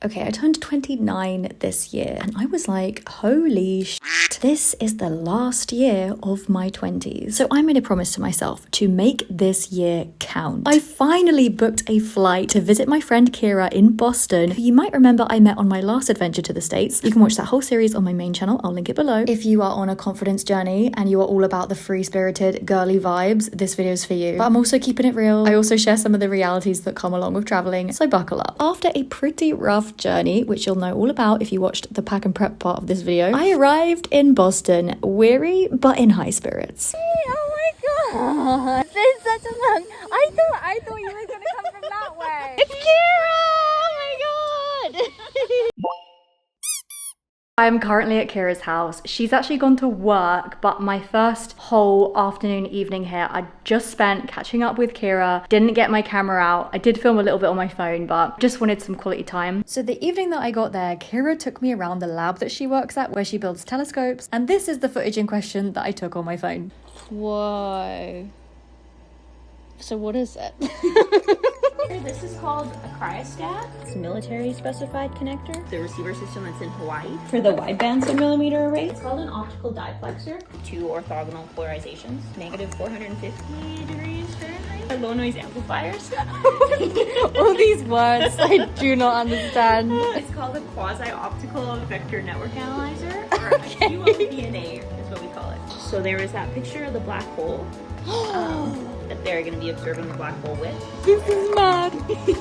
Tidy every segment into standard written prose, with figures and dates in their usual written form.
Okay, I turned 29 this year and I was like, holy shit, this is the last year of my 20s. So I made a promise to myself to make this year count. I finally booked a flight to visit my friend Keara in Boston, who you might remember I met on my last adventure to the States. You can watch that whole series on my main channel, I'll link it below. If you are on a confidence journey and you are all about the free-spirited, girly vibes, this video is for you. But I'm also keeping it real. I also share some of the realities that come along with traveling, so buckle up. After a pretty rough journey, which you'll know all about if you watched the pack and prep part of this video, I arrived in Boston, weary but in high spirits. Oh my god, this is such a long. I thought you were gonna come from that way. It's Keara! Oh my god! I'm currently at Keara's house. She's actually gone to work, but my first whole afternoon, evening here, I just spent catching up with Keara. Didn't get my camera out. I did film a little bit on my phone, but just wanted some quality time. So the evening that I got there, Keara took me around the lab that she works at, where she builds telescopes, and this is the footage in question that I took on my phone. Whoa. So what is it? This is called a cryostat. It's a military specified connector. The receiver system that's in Hawaii. For the wideband submillimeter array. It's called an optical diplexer. 2 orthogonal polarizations. Negative 450 degrees Fahrenheit. Low noise amplifiers. All these words I do not understand. It's called a quasi-optical vector network analyzer. Or a QLVNA is what we call it. So there is that picture of the black hole. That they're going to be observing the black hole with. This is mad.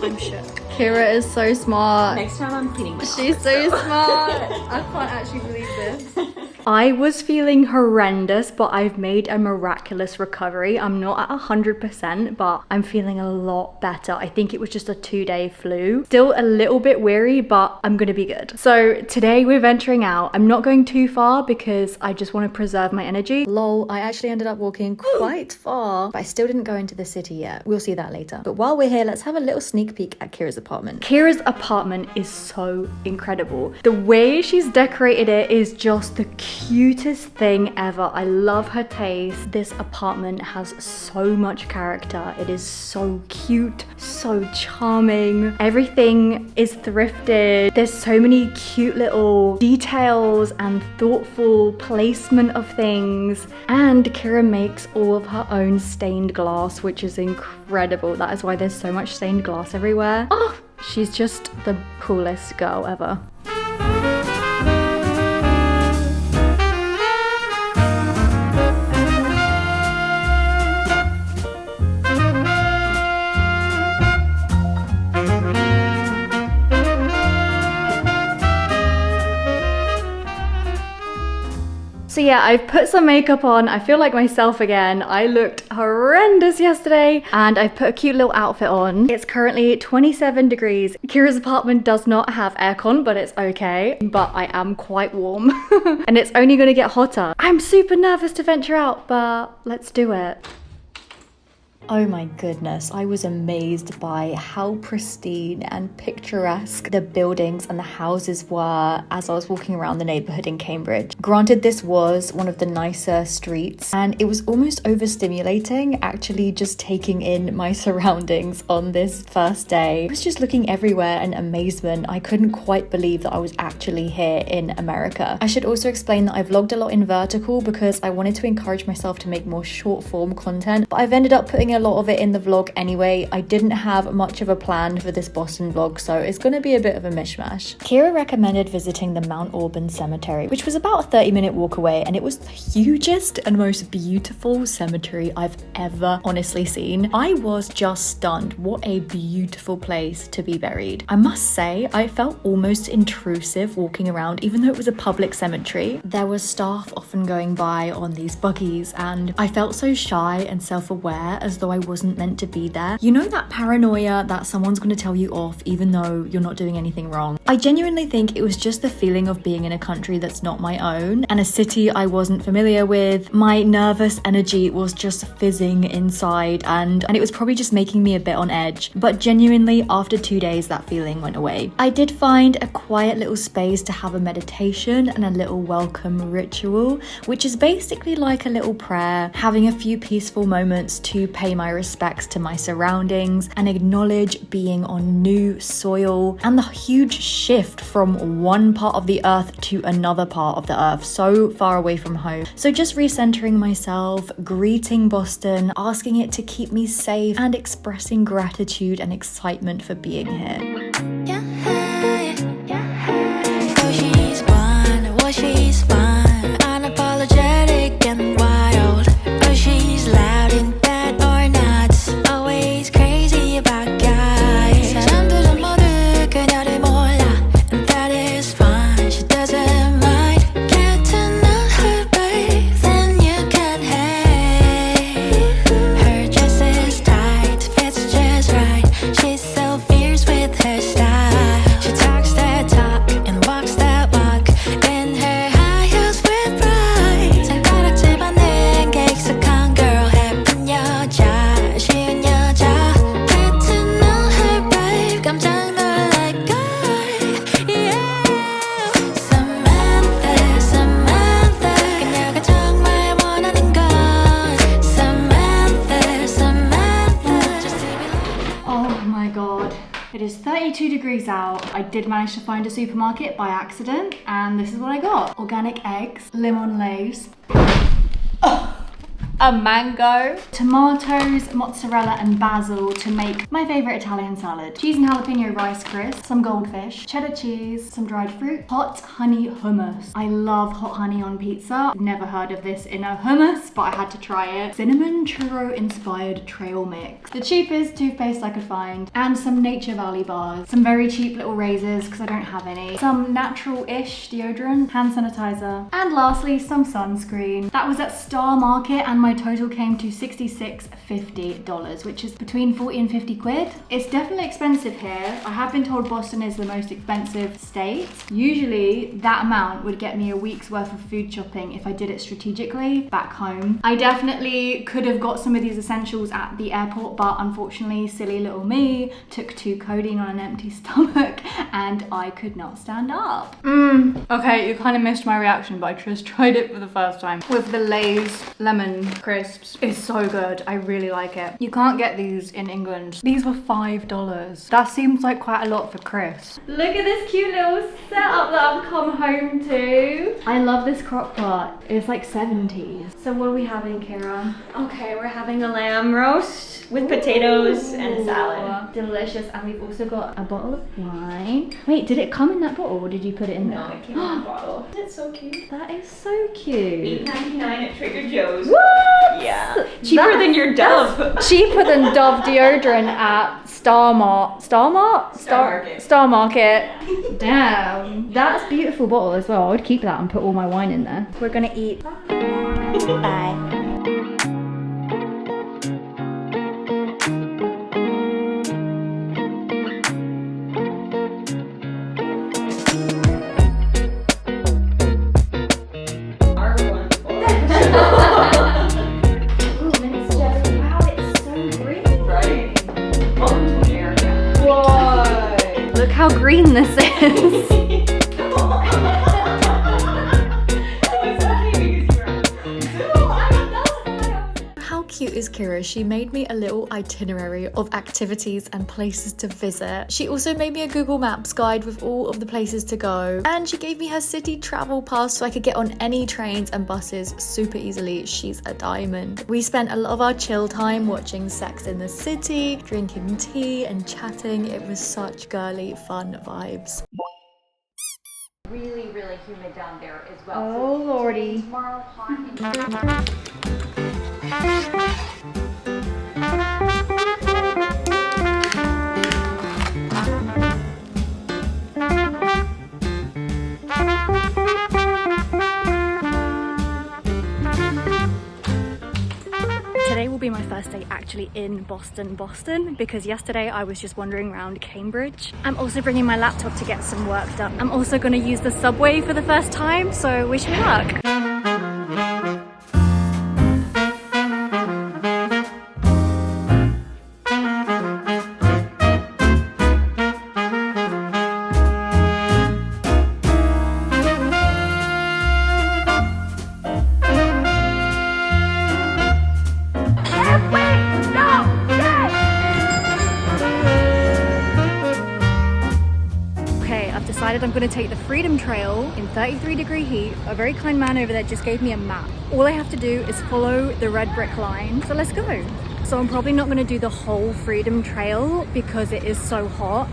I'm shook. Keara is so smart. Next time I'm cleaning my She's office, so smart. I can't actually believe this. I was feeling horrendous, but I've made a miraculous recovery. I'm not at 100%, but I'm feeling a lot better. I think it was just a 2-day flu. Still a little bit weary, but I'm gonna be good. So today we're venturing out. I'm not going too far because I just want to preserve my energy. Lol, I actually ended up walking quite far, but I still didn't go into the city yet. We'll see that later. But while we're here, let's have a little sneak peek at Keara's apartment. Keara's apartment is so incredible. The way she's decorated it is just the cutest thing ever. I love her taste. This apartment has so much character. It is so cute, so charming. Everything is thrifted. There's so many cute little details and thoughtful placement of things. And Keara makes all of her own stained glass, which is incredible. That is why there's so much stained glass everywhere. Oh, she's just the coolest girl ever. So yeah, I've put some makeup on. I feel like myself again. I looked horrendous yesterday and I've put a cute little outfit on. It's currently 27 degrees. Keara's apartment does not have aircon, but it's okay. But I am quite warm and it's only gonna get hotter. I'm super nervous to venture out, but let's do it. Oh my goodness, I was amazed by how pristine and picturesque the buildings and the houses were as I was walking around the neighborhood in Cambridge. Granted, this was one of the nicer streets and it was almost overstimulating actually just taking in my surroundings on this first day. I was just looking everywhere in amazement. I couldn't quite believe that I was actually here in America. I should also explain that I vlogged a lot in vertical because I wanted to encourage myself to make more short form content, but I've ended up putting a lot of it in the vlog anyway. I didn't have much of a plan for this Boston vlog, so it's going to be a bit of a mishmash. Keara recommended visiting the Mount Auburn Cemetery, which was about a 30-minute walk away, and it was the hugest and most beautiful cemetery I've ever honestly seen. I was just stunned. What a beautiful place to be buried. I must say, I felt almost intrusive walking around, even though it was a public cemetery. There was staff often going by on these buggies, and I felt so shy and self-aware as though I wasn't meant to be there. You know that paranoia that someone's going to tell you off even though you're not doing anything wrong? I genuinely think it was just the feeling of being in a country that's not my own and a city I wasn't familiar with. My nervous energy was just fizzing inside and it was probably just making me a bit on edge. But genuinely, after 2 days, that feeling went away. I did find a quiet little space to have a meditation and a little welcome ritual, which is basically like a little prayer, having a few peaceful moments to pay pay my respects to my surroundings and acknowledge being on new soil and the huge shift from one part of the earth to another part of the earth, so far away from home. So just recentering myself, greeting Boston, asking it to keep me safe, and expressing gratitude and excitement for being here. She's fun, unapologetic and wild. Oh, she's loud in bed or nuts, always crazy about guys. 사람들은 모두 그녀를 몰라, and that is fine. She doesn't mind. Get to know her, babe, then you can hate. Her dress is tight, fits just right. She's so fierce with her style. She talks that talk and walks that walk. It is 32 degrees out. I did manage to find a supermarket by accident, and this is what I got. Organic eggs, lemon lace, a mango, tomatoes, mozzarella and basil to make my favorite Italian salad, cheese and jalapeno rice crisps, some goldfish, cheddar cheese, some dried fruit, hot honey hummus. I love hot honey on pizza. I've never heard of this in a hummus, but I had to try it. Cinnamon churro inspired trail mix, the cheapest toothpaste I could find, and some Nature Valley bars, some very cheap little razors because I don't have any, some natural-ish deodorant, hand sanitizer, and lastly some sunscreen. That was at Starmarket, and my total came to $66.50, which is between 40 and 50 quid. It's definitely expensive here. I have been told Boston is the most expensive state. Usually that amount would get me a week's worth of food shopping if I did it strategically back home. I definitely could have got some of these essentials at the airport, but unfortunately silly little me took 2 codeine on an empty stomach and I could not stand up. Okay, you kind of missed my reaction, but I just tried it for the first time with the Lay's lemon crisps. It's so good. I really like it. You can't get these in England. These were $5. That seems like quite a lot for crisps. Look at this cute little setup that I've come home to. I love this crock pot. It's like 70s. So what are we having, Keara? Okay, we're having a lamb roast with potatoes and a salad. Delicious. And we've also got a bottle of wine. Wait, did it come in that bottle or did you put it in there? No, it came in a bottle. Isn't it so cute? That is so cute. $8.99 at Trader Joe's. What? Yeah. Cheaper than your Dove. Cheaper than Dove deodorant at Starmarket. Damn. That's a beautiful bottle as well. I would keep that and put all my wine in there. We're gonna eat. Bye. How green this is. How cute is Keara? She made me a little itinerary of activities and places to visit. She also made me a Google Maps guide with all of the places to go. And she gave me her city travel pass so I could get on any trains and buses super easily. She's a diamond. We spent a lot of our chill time watching Sex in the City, drinking tea and chatting. It was such girly, fun vibes. Really, really humid down there as well. Oh, lordy. Tomorrow, hot Today will be my first day actually in Boston, because yesterday I was just wandering around Cambridge. I'm also bringing my laptop to get some work done. I'm also going to use the subway for the first time, so wish me luck. No! decided I'm gonna take the Freedom Trail in 33-degree heat. A very kind man over there just gave me a map. All I have to do is follow the red brick line. So let's go. So I'm probably not gonna do the whole Freedom Trail because it is so hot.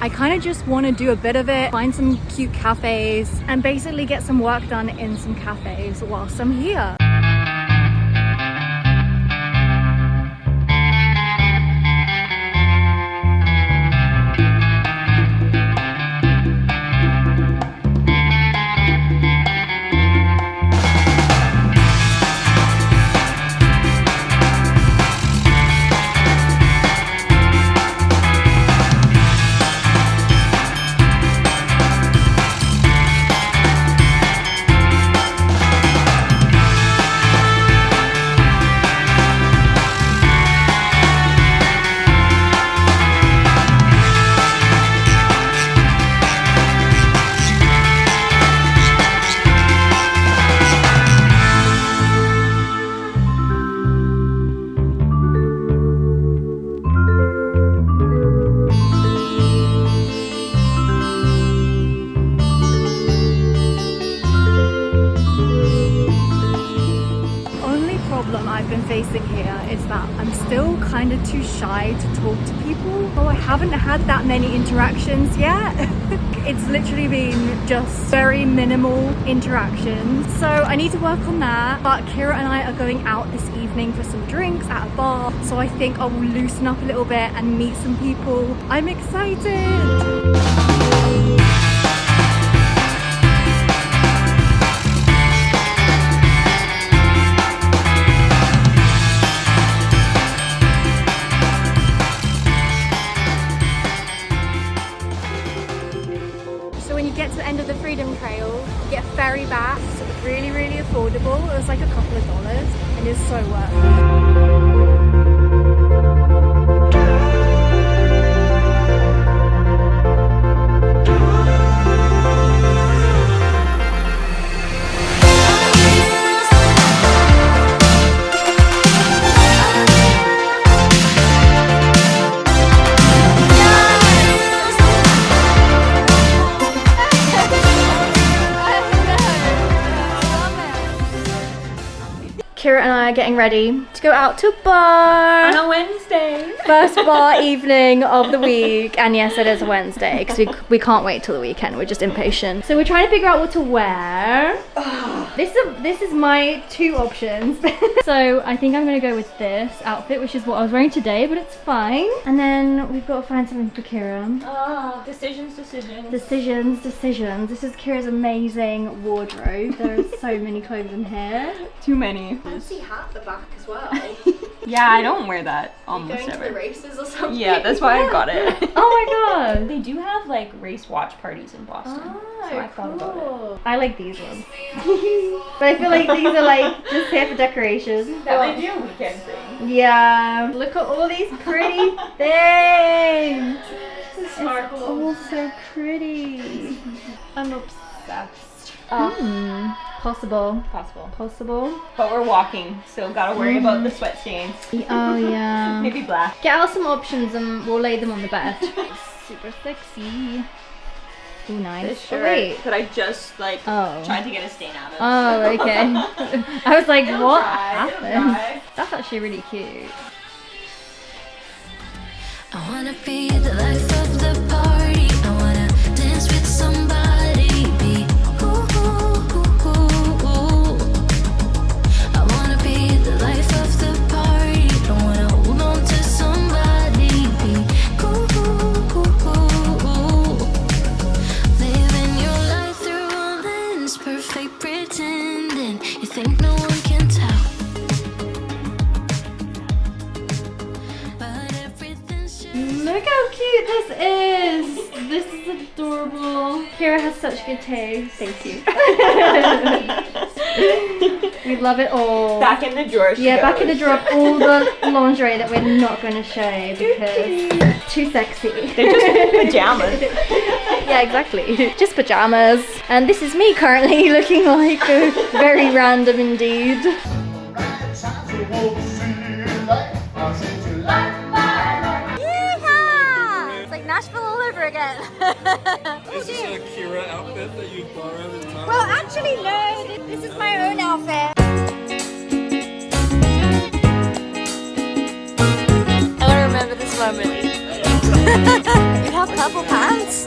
I kind of just want to do a bit of it, find some cute cafes, and basically get some work done in some cafes whilst I'm here. Facing here is that I'm still kind of too shy to talk to people. Oh, I haven't had that many interactions yet. It's literally been just very minimal interactions. So I need to work on that. But Keara and I are going out this evening for some drinks at a bar. So I think I will loosen up a little bit and meet some people. I'm excited. Get to the end of the Freedom Trail, you get a ferry back. It's really, really affordable. It was like a couple of dollars and it's so worth it. Keara and I are getting ready to go out to a bar on a Wednesday. First bar evening of the week, and yes, it is a Wednesday because we can't wait till the weekend. We're just impatient. So we're trying to figure out what to wear. This is my two options. So I think I'm gonna go with this outfit, which is what I was wearing today, but it's fine. And then we've got to find something for Keara. Decisions. Decisions. This is Keara's amazing wardrobe. There are so many clothes in here. Too many. Fancy hat at the back as well. Yeah, I don't wear that almost going ever. to the races or something? Yeah, that's why I got it. Oh my god. They do have like race watch parties in Boston. So I thought about it. I like these ones. But I feel like these are like just here for decoration. That might be a weekend thing. Yeah. Look at all these pretty things. It's all so pretty. I'm obsessed. Possible. But we're walking, so gotta worry about the sweat stains. Oh yeah. Maybe black. Get out some options and we'll lay them on the bed. Super sexy. Ooh, nice. This shirt wait. that I just like tried to get a stain out of. Oh, okay. I was like, what It'll happened? dry. That's actually really cute. I wanna be the life of the party. I wanna dance with somebody. Be I wanna be the life of the party. I wanna hold on to somebody. Be living your life through a lens, perfect pretending. You think no one can tell. Look how cute this is! This is adorable. Keara has such good taste. Thank you. We love it all. Back in the drawer. Yeah, back in the drawer of all the lingerie that we're not going to show because too sexy. They're just pajamas. Yeah, exactly. Just pajamas. And this is me currently looking like very random indeed. It's like Nashville all over again. Is this a Keara outfit that you borrowed in time? Well, actually, no. This is my own outfit. I want to remember this moment. You have purple pants?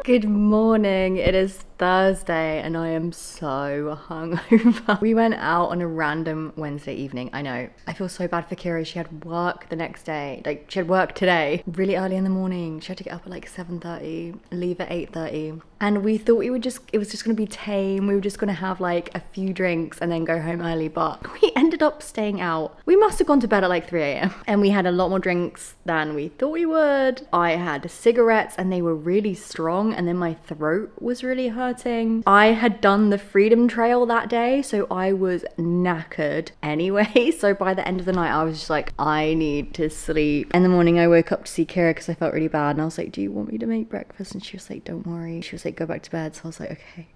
Good morning, it is Thursday and I am so hungover. We went out on a random Wednesday evening. I know, I feel so bad for Keara. She had work the next day, like she had work today, really early in the morning. She had to get up at like 7:30, leave at 8:30. And we thought it was just gonna be tame. We were just gonna have like a few drinks and then go home early, but we ended up staying out. We must have gone to bed at like 3 a.m. and we had a lot more drinks than we thought we would. I had cigarettes and they were really strong, and then my throat was really hurting. I had done the Freedomtrial that day, so I was knackered anyway. So by the end of the night, I was just like, I need to sleep. In the morning, I woke up to see Keara because I felt really bad, and I was like, do you want me to make breakfast? And she was like, don't worry. She was like, go back to bed. So I was like, okay.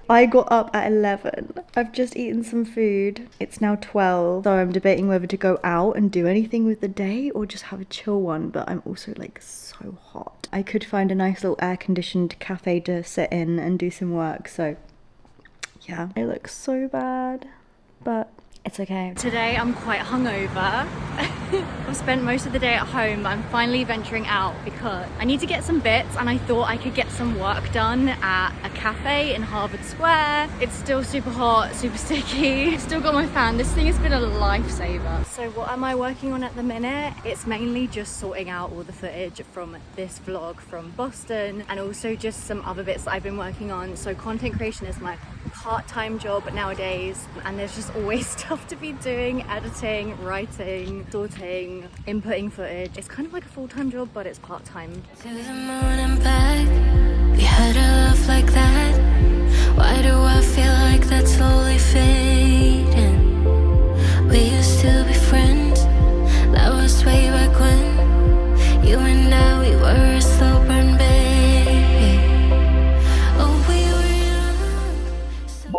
I got up at 11. I've just eaten some food. It's now 12. So I'm debating whether to go out and do anything with the day or just have a chill one. But I'm also like so hot. I could find a nice little air-conditioned cafe to sit in and do some work. So yeah, I look so bad, but it's okay. Today I'm quite hungover. I've spent most of the day at home, but I'm finally venturing out because I need to get some bits, and I thought I could get some work done at a cafe in Harvard Square. It's still super hot, super sticky. Still got my fan. This thing has been a lifesaver. So what am I working on at the minute? It's mainly just sorting out all the footage from this vlog from Boston, and also just some other bits that I've been working on. So content creation is my part-time job nowadays, and there's just always stuff to be doing: editing, writing, sorting, inputting footage. It's kind of like a full-time job, but it's part-time. To the moon and back, we had a love like that. Why do I feel like that's slowly fading? We used to be friends, that was way back when. You and I, we were a slow burn, baby. Oh, we were young, so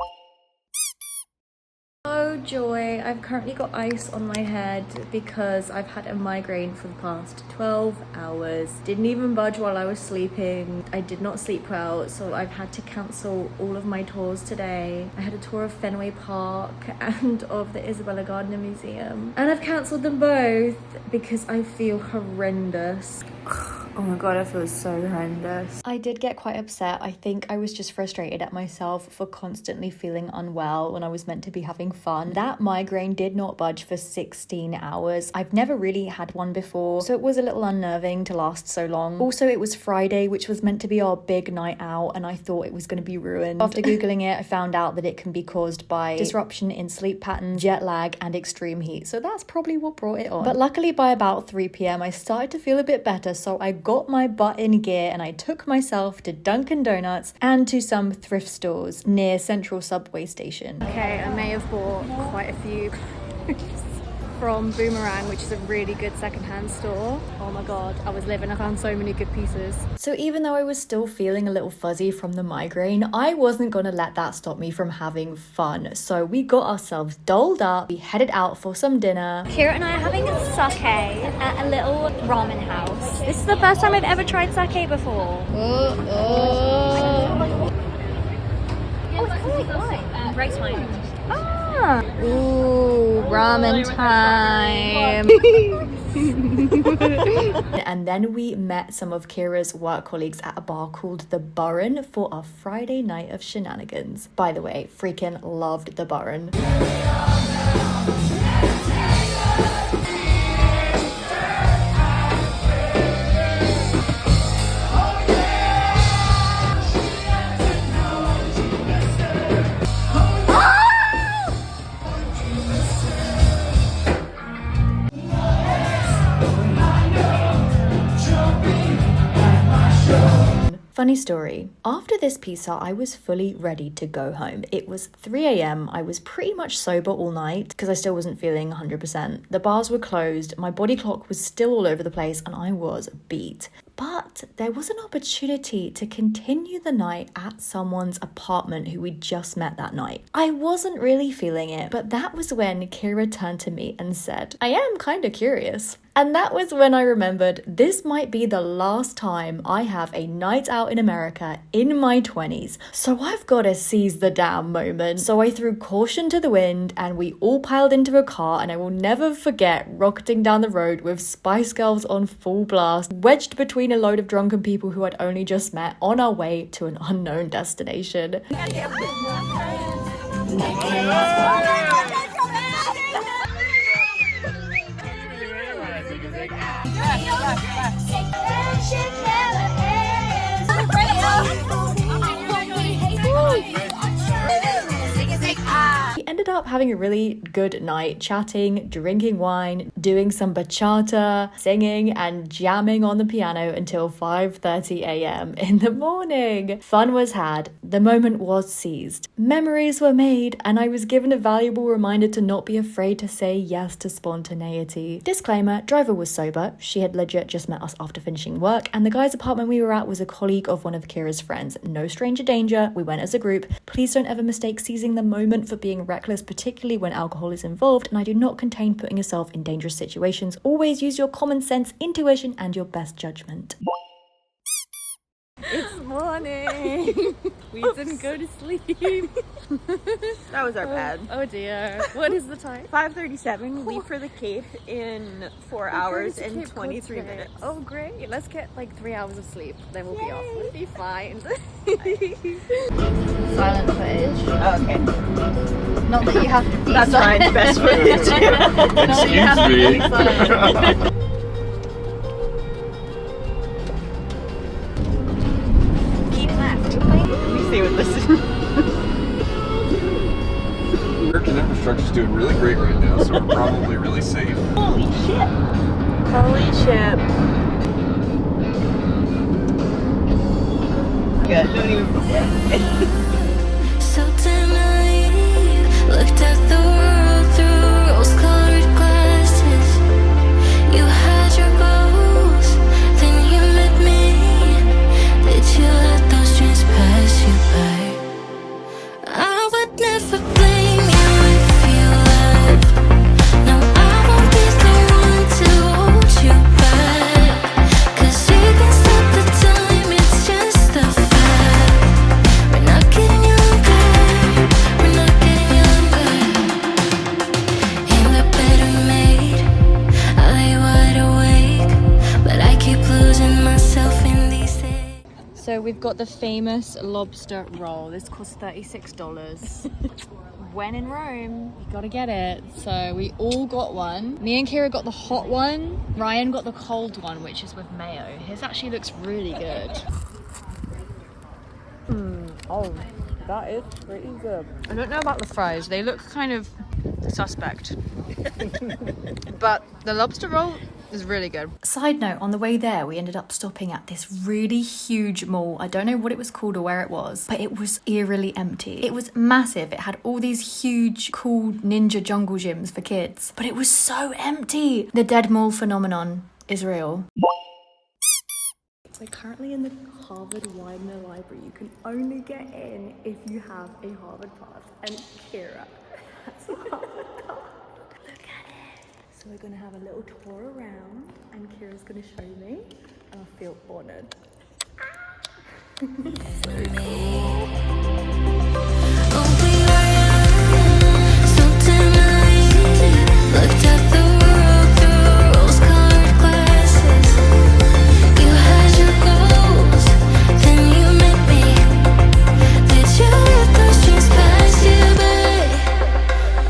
Oh joy, I've currently got ice on my head because I've had a migraine for the past 12 hours. Didn't even budge while I was sleeping. I did not sleep well, so I've had to cancel all of my tours today. I had a tour of Fenway Park and of the Isabella Gardner Museum, and I've cancelled them both because I feel horrendous. Oh my god, I feel so horrendous. I did get quite upset. I think I was just frustrated at myself for constantly feeling unwell when I was meant to be having fun. That migraine did not budge for 16 hours. I've never really had one before, so it was a little unnerving to last so long. Also, it was Friday, which was meant to be our big night out, and I thought it was going to be ruined. After Googling it, I found out that it can be caused by disruption in sleep patterns, jet lag, and extreme heat. So that's probably what brought it on. But luckily by about 3 p.m, I started to feel a bit better, so I got my butt in gear and I took myself to Dunkin' Donuts and to some thrift stores near Central Subway Station. Okay, I may have bought quite a few from Boomerang, which is a really good secondhand store. Oh my god, I was living. I found so many good pieces. So even though I was still feeling a little fuzzy from the migraine, I wasn't gonna let that stop me from having fun. So we got ourselves dolled up, we headed out for some dinner. Keara and I are having a sake at a little ramen house. This is the first time I've ever tried sake before. Oh, it's kind of like wine. Rice wine. Ah. Ooh, ramen time. And then we met some of Keara's work colleagues at a bar called the Burren for our Friday night of shenanigans. By the way, freaking loved the Burren. Funny story, after this pizza, I was fully ready to go home. It was 3 a.m. I was pretty much sober all night because I still wasn't feeling 100%. The bars were closed, my body clock was still all over the place, and I was beat. But there was an opportunity to continue the night at someone's apartment who we just met that night. I wasn't really feeling it, but that was when Keara turned to me and said, I am kind of curious. And that was when I remembered this might be the last time I have a night out in America in my 20s. So I've got to seize the damn moment. So I threw caution to the wind and we all piled into a car, and I will never forget rocketing down the road with Spice Girls on full blast, wedged between a load of drunken people who I'd only just met on our way to an unknown destination. We ended up having a really good night, chatting, drinking wine, doing some bachata, singing and jamming on the piano until 5:30 a.m. in the morning. Fun was had, the moment was seized, memories were made, and I was given a valuable reminder to not be afraid to say yes to spontaneity. Disclaimer, driver was sober, she had legit just met us after finishing work, and the guy's apartment we were at was a colleague of one of Keara's friends. No stranger danger, we went as a group. Please don't ever mistake seizing the moment for being reckless, particularly when alcohol is involved, and I do not contain putting yourself in dangerous situations. Always use your common sense, intuition, and your best judgment. It's morning. We didn't go to sleep. That was our bad. Oh dear. What is the time? 5:37. Leave for the Cape in 4 hours and Cape Cod 23 today. minutes. Oh great. Let's get like 3 hours of sleep. Then we'll be off. We'll be fine. Silent footage. Oh, okay. Not that you have to be That's Ryan's best footage. Excuse me. Let me see what this is. American infrastructure's doing really great right now, so we're probably really safe. Holy shit. Holy shit. Yeah, don't even. So tonight, looked at the world through rose-colored glasses. You had your goals, then you met me. Did you let those dreams pass you by? I would never blame you if you left. No, I won't be the one to hold you back. 'Cause we can stop the time, it's just a fact. We're not getting younger, we're not getting younger. In the bed we made, I lay wide awake, but I keep losing myself in these days. So we've got the famous lobster roll. This costs $36. When in Rome, you gotta get it. So we all got one. Me and Keara got the hot one. Ryan got the cold one, which is with mayo. His actually looks really good. Oh, that is pretty good. I don't know about the fries. They look kind of suspect. But the lobster roll is really good. Side note, on the way there, we ended up stopping at this really huge mall. I don't know what it was called or where it was, but it was eerily empty. It was massive. It had all these huge, cool ninja jungle gyms for kids, but it was so empty. The dead mall phenomenon is real. So currently in the Harvard Widener Library, you can only get in if you have a Harvard pass. And Keara has a Harvard pass. Look at it. So we're gonna have a little tour around, and Keara's gonna show me, and I feel honored. Looked at the world through rose-colored glasses. You had your goals, then you met me. Did you let those dreams pass you by?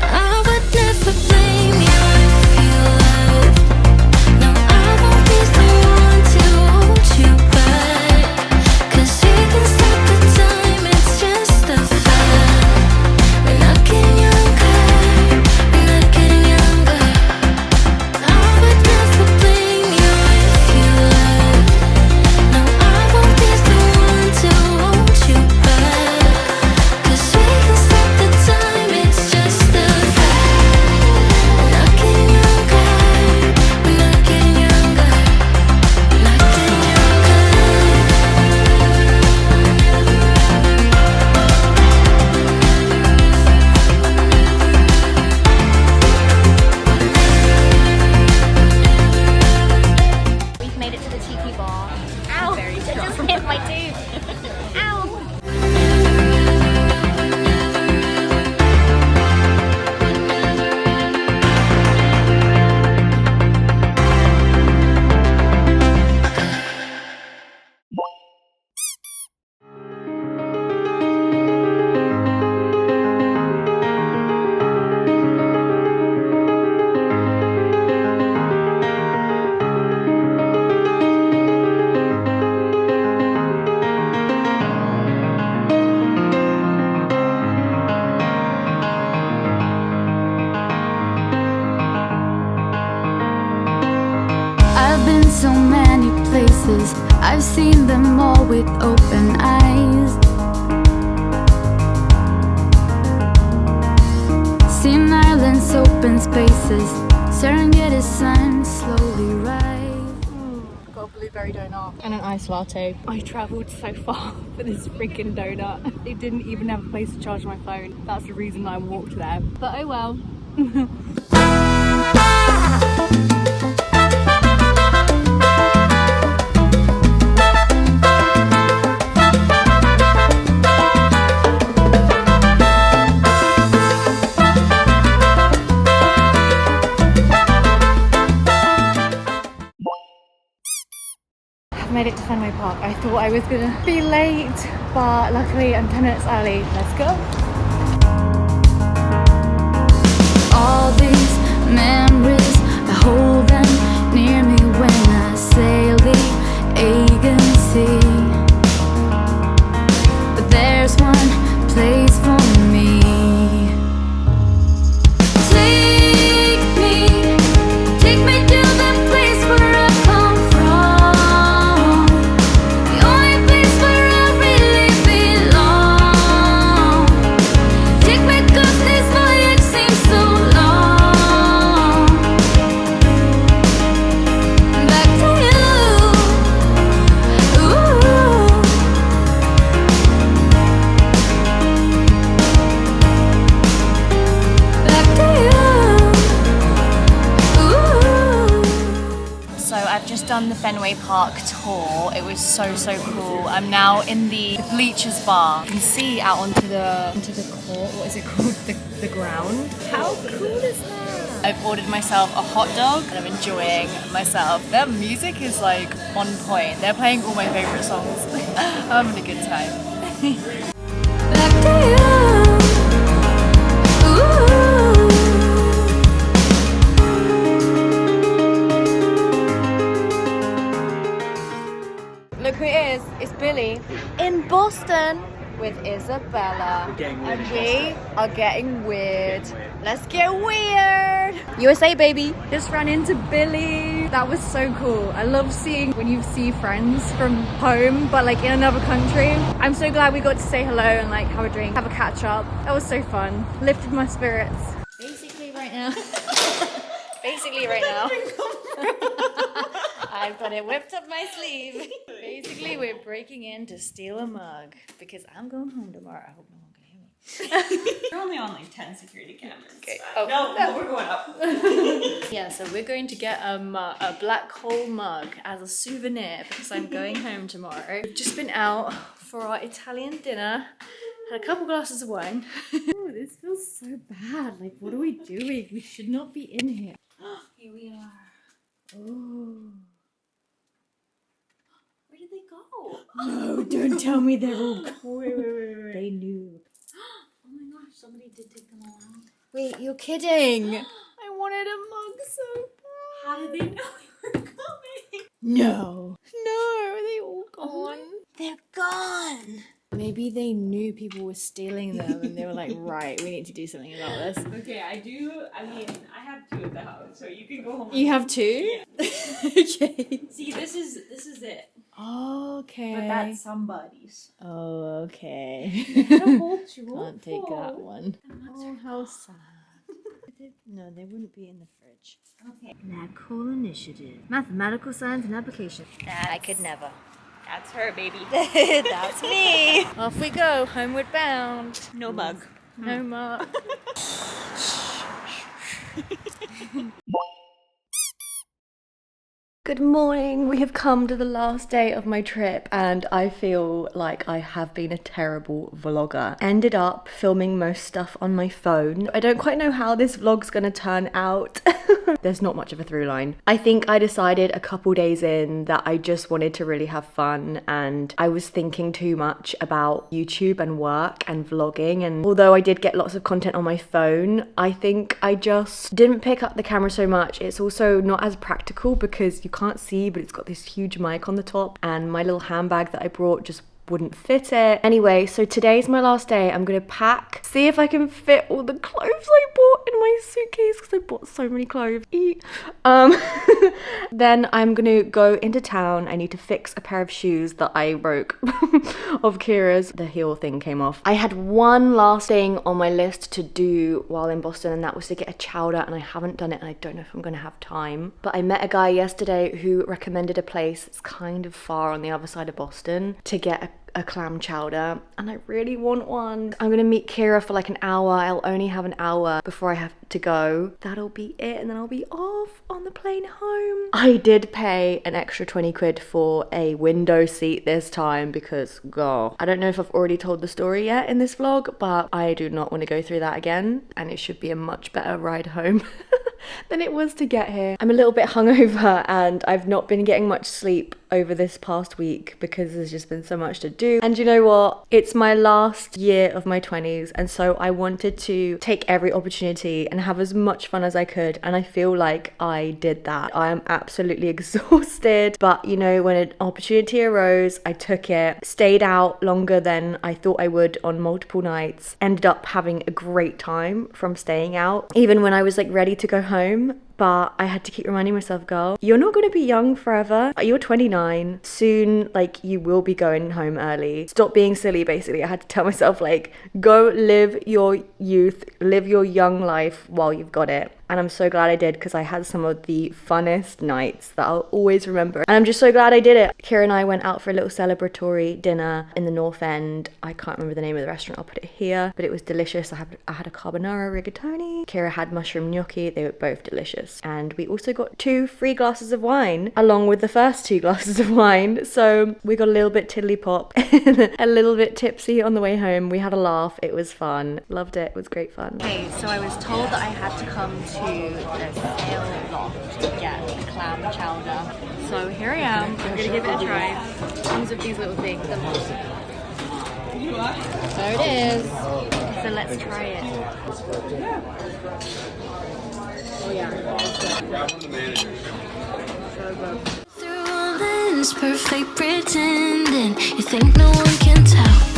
I would never blame you if you left. No, I won't be the one to hold you back. 'Cause we can stop the time, it's faces. I've seen them all with open eyes. Seen islands, open spaces. Serengeti sun slowly rise. Got a blueberry donut and an iced latte. I travelled so far for this freaking donut. They didn't even have a place to charge my phone. That's the reason I walked there. But oh well. Made it to Fenway Park. I thought I was gonna be late, but luckily I'm 10 minutes early. Let's go. All these memories, I hold them near me when I sail the Aegean Sea. But there's one place for me. Take me to the place where I come from. The only place where I really belong. Take me 'cause this voyage seems so long. Back to you. Ooh. Back to you. Ooh. So I've just done the Fenway Park tour. It was so cool. I'm now in the bleachers bar. You can see out onto the court. What is it called? The ground. How cool is that? I've ordered myself a hot dog and I'm enjoying myself. Their music is like on point. They're playing all my favorite songs. I'm having a good time. Back to you. Ooh. Look who it is. It's Billy in Boston with Isabella. And we are getting weird. Let's get weird. USA, baby. Just ran into Billy. That was so cool. I love seeing when you see friends from home, but like in another country. I'm so glad we got to say hello and like have a drink, have a catch up. That was so fun. Lifted my spirits. Basically right now. I've got it whipped up my sleeve. Basically, we're breaking in to steal a mug because I'm going home tomorrow. I hope no one can hear me. You're only on like 10 security cameras. Okay. No, we're going up. Yeah, so we're going to get a black hole mug as a souvenir because I'm going home tomorrow. We've just been out for our Italian dinner. Had a couple glasses of wine. Oh, this feels so bad. Like, what are we doing? We should not be in here. Here we are. Oh. Where did they go? No, don't tell me they're all gone. Wait. They knew. Oh my gosh, somebody did take them all out. Wait, you're kidding. I wanted a mug so bad. How did they know we were coming? No. No, they all gone. They're gone. Maybe they knew people were stealing them and they were like, right, we need to do something about this. Okay, I have 2 at the house, so you can go home. You have 2? Yeah. Okay. See, this is it. Okay. But that's somebody's. Oh, okay. Can't take that one. Oh, how sad. No, they wouldn't be in the fridge. Okay. Black Hole Initiative. Mathematical Science and Application. I could never. That's her, baby. That's me. Off we go, homeward bound. No bug. No more. Good morning. We have come to the last day of my trip and I feel like I have been a terrible vlogger. Ended up filming most stuff on my phone. I don't quite know how this vlog's gonna turn out. There's not much of a through line. I think I decided a couple days in that I just wanted to really have fun and I was thinking too much about YouTube and work and vlogging, and although I did get lots of content on my phone, I think I just didn't pick up the camera so much. It's also not as practical because you can't see, but it's got this huge mic on the top and my little handbag that I brought just wouldn't fit it. Anyway, so today's my last day. I'm gonna pack, see if I can fit all the clothes I bought in my suitcase because I bought so many clothes. Then I'm gonna go into town. I need to fix a pair of shoes that I broke of Keara's. The heel thing came off. I had one last thing on my list to do while in Boston, and that was to get a chowder, and I haven't done it, and I don't know if I'm gonna have time. But I met a guy yesterday who recommended a place that's kind of far on the other side of Boston to get a clam chowder, and I really want one. I'm gonna meet Keara for like an hour. I'll only have an hour before I have to go. That'll be it, and then I'll be off on the plane home. I did pay an extra 20 quid for a window seat this time because, girl, I don't know if I've already told the story yet in this vlog, but I do not want to go through that again, and it should be a much better ride home than it was to get here. I'm a little bit hungover, and I've not been getting much sleep over this past week because there's just been so much to do. And you know what? It's my last year of my 20s, and so I wanted to take every opportunity and have as much fun as I could, and I feel like I did that. I am absolutely exhausted, but you know, when an opportunity arose, I took it, stayed out longer than I thought I would on multiple nights, ended up having a great time from staying out, even when I was like ready to go home. But I had to keep reminding myself, girl, you're not going to be young forever. You're 29. Soon, like, you will be going home early. Stop being silly, basically. I had to tell myself, like, go live your youth, live your young life while you've got it. And I'm so glad I did, because I had some of the funnest nights that I'll always remember. And I'm just so glad I did it. Keara and I went out for a little celebratory dinner in the North End. I can't remember the name of the restaurant. I'll put it here. But it was delicious. I had a carbonara rigatoni. Keara had mushroom gnocchi. They were both delicious. And we also got 2 free glasses of wine along with the first 2 glasses of wine. So we got a little bit tiddly pop, a little bit tipsy on the way home. We had a laugh. It was fun. Loved it. It was great fun. Okay, so I was told that I had to come to the sale Loft to get a clam chowder. So here I am. I'm gonna give it a try. Comes with these little things. So it is. So let's try it. Oh yeah. Through all this perfect pretending, you think no one can tell.